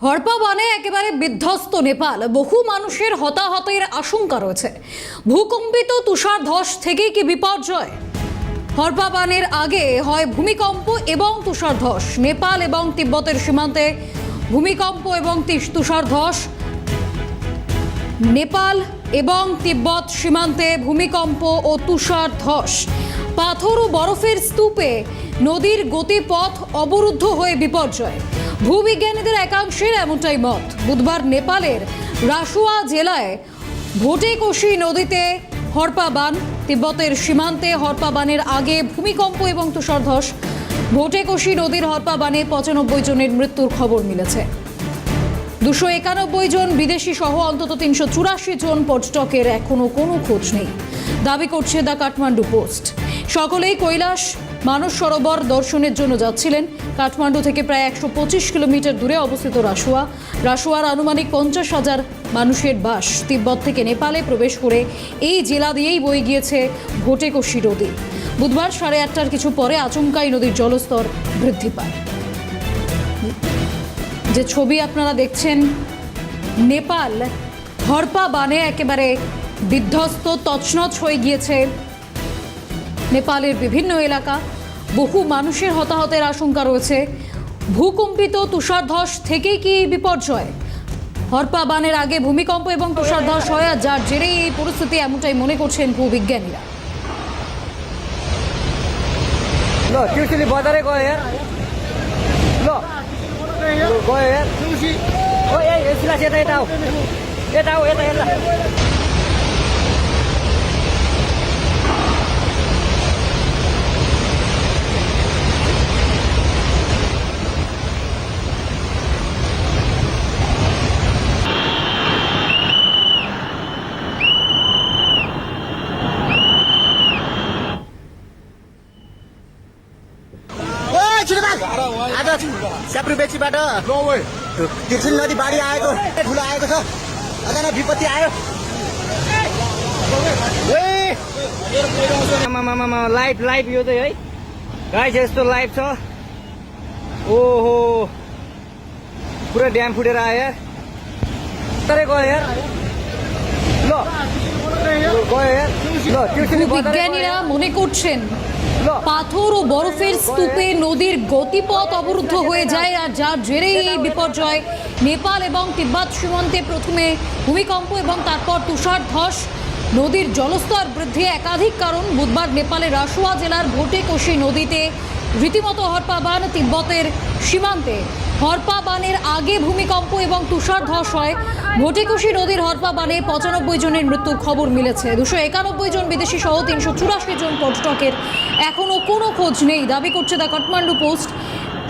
হরপা বানে একেবারে বিধ্বস্ত নেপাল। বহু মানুষের হতাহতের আশঙ্কা রয়েছে। ভূকম্পিত তুষার ধস থেকেই কি বিপর্যয়? হরপা বানের আগে হয় ভূমিকম্প এবং তুষার ধস। নেপাল এবং তিব্বতের সীমান্তে ভূমিকম্প এবং তুষার ধস। নেপাল এবং তিব্বত সীমান্তে ভূমিকম্প ও তুষার ধস। পাথর ও বরফের স্তূপে নদীর গতিপথ অবরুদ্ধ হয়ে বিপর্যয়। ভূবিজ্ঞানীদের একাংশের এমনটাই মত। বুধবার নেপালের রাসুয়া জেলায় ভোটেকোশি নদীতে হরপা বান। তিব্বতের সীমান্তে হরপা বানের আগে ভূমিকম্প এবং তুষার ধস। ভোটেকোশি নদীর হরপা বানে 95 জনের মৃত্যুর খবর মিলেছে। 291 জন বিদেশি সহ অন্তত 384 জন পর্যটকের এখনো কোনো খোঁজ নেই, দাবি করছে দ্য কাঠমান্ডু পোস্ট। সকলেই কৈলাস মানস সরোবর দর্শনের জন্য যাচ্ছিলেন। কাঠমান্ডু থেকে প্রায় 125 কিলোমিটার দূরে অবস্থিত রাসুয়ার আনুমানিক 50,000 মানুষের বাস। তিব্বত থেকে নেপালে প্রবেশ করে এই জেলা দিয়েই বয়ে গিয়েছে ভোটেকোশি নদী। বুধবার 8:30টার কিছু পরে আচমকাই নদীর জলস্তর বৃদ্ধি পায়। যে ছবি আপনারা দেখছেন, নেপাল হরপা বানে একেবারে বিধ্বস্ত, তছনছ হয়ে গিয়েছে নেপালের বিভিন্ন এলাকা। বহু মানুষের হতাহতের আশঙ্কা রয়েছে। ভূকম্পিত তুষার ধস থেকেই কি বিপর্যয়? হরপা বানের আগে ভূমিকম্প এবং তুষার ধস হয়, আর যার জেরেই এই পরিস্থিতি, এমনটাই মনে করছেন ভূবিজ্ঞানীরা। स्याप्री बेचीबाट तिर्सिल नदी बाढी आएको ठुलो आएको छ। अचानक विपत्ति आयो। लाइभ यो चाहिँ है गाइस, यस्तो लाइभ छ। ओहो, पुरा ड्याम फुटेर आयो यार। तरै गयो यार। ल गयो यार। ल ভূবিজ্ঞানীরা মনে করছেন পাথর ও বরফের স্তূপে নদীর গতিপথ অবরুদ্ধ হয়ে যায়, আর যার জেরেই এই বিপর্যয়। নেপাল এবং তিব্বত সীমান্তে প্রথমে ভূমিকম্প এবং তারপর তুষার ধস। নদীর জলস্তর বৃদ্ধি একাধিক কারণ। বুধবার নেপালের রাসুয়া জেলার ভোটেকোশি নদীতে রীতিমতো হরপা বান। তিব্বতের সীমান্তে হরপা বানের আগে ভূমিকম্প এবং তুষার ধস হয়। ভোটেকোশি নদীর হরপা বানে 95 জনের মৃত্যুর খবর মিলেছে। 291 জন বিদেশি সহ 384 জন পর্যটকের এখনো কোনো খোঁজ নেই, দাবি করছে দ্য কাঠমান্ডু পোস্ট।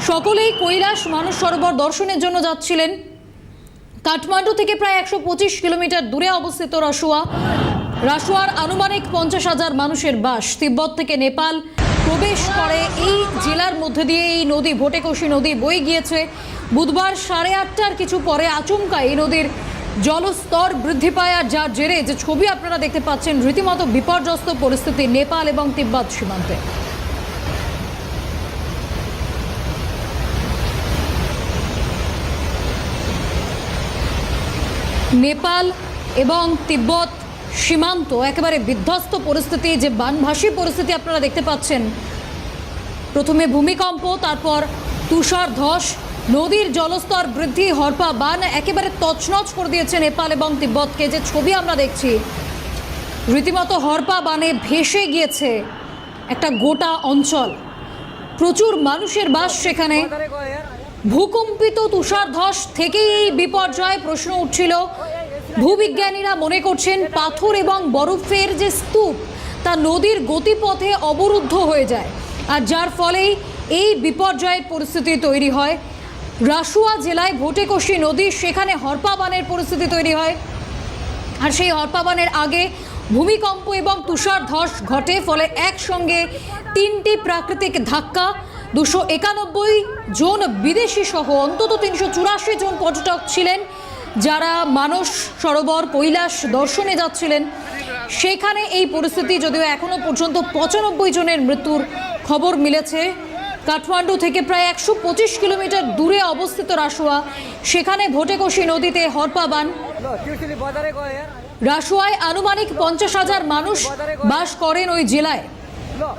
সকলেই কৈলাস মানস সরোবর দর্শনের জন্য যাচ্ছিলেন। কাঠমান্ডু থেকে প্রায় 125 কিলোমিটার দূরে অবস্থিত রাসুয়ার আনুমানিক 50,000 মানুষের বাস। তিব্বত থেকে নেপাল প্রবেশ করে এই জেলার মধ্যে দিয়ে এই নদী ভোটেকোশি নদী বয়ে গিয়েছে। বুধবার 8:30টার কিছু পরে আচমকা এই নদীর জলস্তর বৃদ্ধি পায়, আর যার জেরে যে ছবি আপনারা দেখতে পাচ্ছেন, রীতিমতো বিপর্যস্ত পরিস্থিতি নেপাল এবং তিব্বত সীমান্তে। নেপাল এবং তিব্বত সীমান্ত একেবারে বিধ্বস্ত পরিস্থিতি, যে বানভাসী পরিস্থিতি আপনারা দেখতে পাচ্ছেন। প্রথমে ভূমিকম্প, তারপর তুষার ধস, নদীর জলস্তর বৃদ্ধি। হরপা বান একেবারে তছনছ করে দিয়েছে নেপাল এবং তিব্বতকে। যে ছবি আমরা দেখছি, রীতিমতো হরপা বানে ভেসে গিয়েছে একটা গোটা অঞ্চল। প্রচুর মানুষের বাস সেখানে। ভূকম্পিত তুষার ধস থেকেই এই বিপর্যয় প্রশ্ন উঠছিল। ভূবিজ্ঞানীরা মনে করছেন পাথর এবং বরফের যে স্তূপ, তা নদীর গতিপথে অবরুদ্ধ হয়ে যায়, আর যার ফলেই এই বিপর্যয়ের পরিস্থিতি তৈরি হয়। রাসুয়া জেলায় ভোটেকোশি নদী, সেখানে হরপা বানের পরিস্থিতি তৈরি হয়, আর সেই হরপা বানের আগে ভূমিকম্প এবং তুষার ধস ঘটে। ফলে একসঙ্গে 3টি প্রাকৃতিক ধাক্কা। 291 জন বিদেশি সহ অন্তত 384 জন পর্যটক ছিলেন, যারা মানস সরোবর কৈলাস দর্শনে যাচ্ছিলেন। সেখানে এই পরিস্থিতি, যদিও এখনো পর্যন্ত 95 জনের মৃত্যুর খবর মিলেছে। কাঠমান্ডু থেকে প্রায় 125 কিলোমিটার দূরে অবস্থিত রাসুয়া, সেখানে ভোটেকশি নদীতে হরপা বান। টিউশনি বাজারে কয় यार রাসুয়ায় আনুমানিক 50,000 মানুষ বাস করেন ওই জেলায়। लो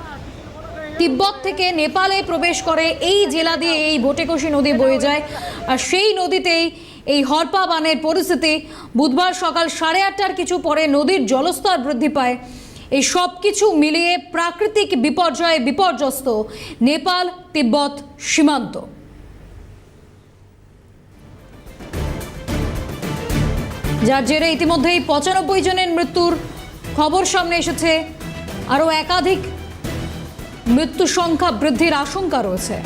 তিব্বত থেকে নেপালে প্রবেশ করে এই জেলা দিয়ে এই ভোটেকশি নদী বয়ে যায়, আর সেই নদীতেই এই হরপা বানের পরিস্থিতি। বুধবার সকাল 8:30টার কিছু পরে নদীর জলস্তর বৃদ্ধি পায়। এই সব কিছু মিলিয়ে প্রাকৃতিক বিপর্যয়ে বিপর্যস্ত নেপাল তিব্বত সীমান্ত। যার জেরে ইতিমধ্যেই 95 জনের মৃত্যুর খবর সামনে এসেছে, আরও একাধিক মৃত্যু সংখ্যা বৃদ্ধির আশঙ্কা রয়েছে।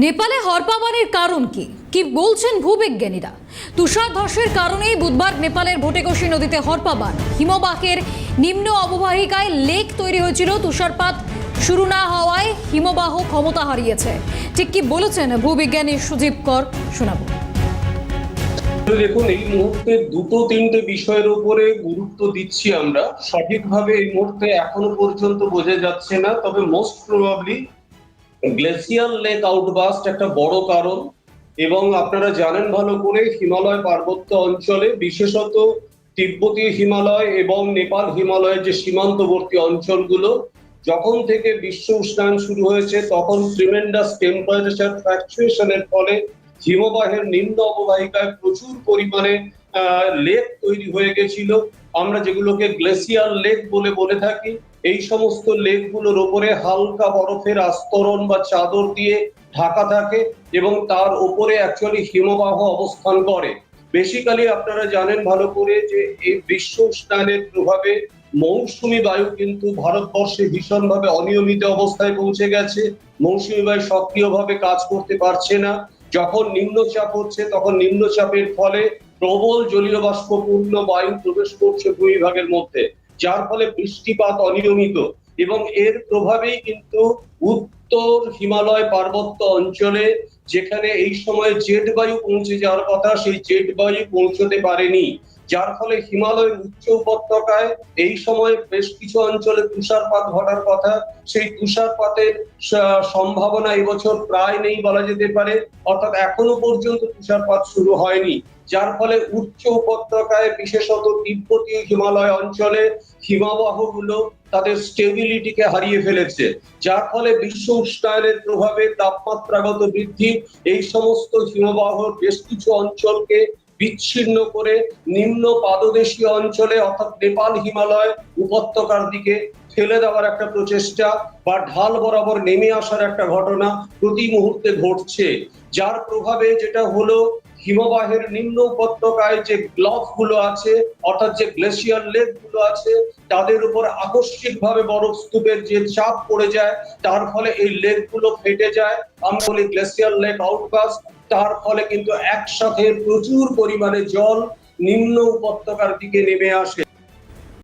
নেপালে হরপা বানের কারণ কি বলছেন ভূবিজ্ঞানীরা? তুষার ধসের কারণেই বুধবার নেপালের ভোটেকশি নদীতে হরপা বান। হিমবাহের নিম্ন অববাহিকায় লেক তৈরি হয়েছিল। তুষারপাত শুরু না হওয়ায় হিমবাহ ক্ষমতা হারিয়েছে। ঠিক কি বলেছেন ভূবিজ্ঞানী সুজীব কর, শোনাবো। দেখুন, এই মুহূর্তে দুটো তিনটে বিষয়ের উপরে গুরুত্ব দিচ্ছি আমরা। সঠিকভাবে এই মুহূর্তে এখনো পর্যন্ত বোঝা যাচ্ছে না, তবে most probably glacial lake outburst একটা বড় কারণ। এবং আপনারা জানেন ভালো করে, হিমালয় পার্বত্য অঞ্চলে, বিশেষত তিব্বতীয় হিমালয় এবং নেপাল হিমালয়ের যে সীমান্তবর্তী অঞ্চলগুলো, যখন থেকে বিশ্ব উষ্ণায়ন শুরু হয়েছে তখন ট্রিমেন্ডাস টেম্পারেচার ফ্ল্যাকচুয়েশনের ফলে হিমবাহের নিম্ন অববাহিকায় প্রচুর পরিমাণে লেক তৈরি হয়ে গেছিল। আমরা যেগুলোকে গ্লেসিয়াল লেক বলে থাকি। এই সমস্ত লেকগুলোর ওপরে হালকা বরফের আস্তরণ বা চাদর দিয়ে ঢাকা থাকে এবং তার ওপরে অ্যাকচুয়ালি হিমবাহ অবস্থান করে। বেসিক্যালি আপনারা জানেন ভালো করে যে এই বিশ্ব উষ্ণায়নের প্রভাবে মৌসুমী বায়ু কিন্তু ভারতবর্ষে ভীষণভাবে অনিয়মিত অবস্থায় পৌঁছে গেছে। মৌসুমী বায়ু সক্রিয়ভাবে কাজ করতে পারছে না। যখন নিম্নচাপ হচ্ছে তখন নিম্নচাপের ফলে প্রবল জলীয় বাষ্পপূর্ণ বায়ু প্রবেশ করছে ভূমিভাগের মধ্যে, যার ফলে বৃষ্টিপাত অনিয়মিত। এবং এর প্রভাবেই কিন্তু উত্তর হিমালয় পার্বত্য অঞ্চলে, যেখানে এই সময় জেট বায়ু পৌঁছে যাওয়ার কথা, সেই জেট বায়ু পৌঁছতে পারেনি, যার ফলে হিমালয়ের উচ্চ উপত্যকায় এই সময় বেশ কিছু অঞ্চলে তুষারপাত ঘটার কথা। সেই তুষারপাতের সম্ভাবনা এবছর প্রায় নেই বলা যেতে পারে, অর্থাৎ এখনো পর্যন্ত তুষারপাত শুরু হয়নি, যার ফলে উচ্চ উপত্যকায় বিশেষত তিব্বতীয় হিমালয় অঞ্চলে হিমবাহগুলো তাদের স্টেবিলিটিকে হারিয়ে ফেলেছে, যার ফলে বিশ্ব উষ্ণায়নের প্রভাবে তাপমাত্রাগত বৃদ্ধি এই সমস্ত হিমবাহ বেশ কিছু অঞ্চলকে বিচ্ছিন্ন করে নিম্ন পাদদেশীয় অঞ্চলে অর্থাৎ নেপাল হিমালয় উপত্যকার দিকে ফেলে দেওয়ার একটা প্রচেষ্টা বা ঢাল বরাবর নেমে আসার একটা ঘটনা প্রতি মুহূর্তে ঘটছে। যার প্রভাবে যেটা হলো, হিমবাহের নিম্ন উপত্যকায় যে ব্লক গুলো আছে অর্থাৎ যে গ্লেসিয়ার লেক গুলো আছে, তাদের উপর আকস্মিকভাবে বরফ স্তূপের যে চাপ পড়ে যায়, তার ফলে এই লেক গুলো ফেটে যায়। আমরা বলি গ্লেসিয়ার লেক আউটবাস্ট। তার ফলে কিন্তু একসাথে প্রচুর পরিমাণে জল নিম্ন উপত্যকার দিকে নেমে আসে।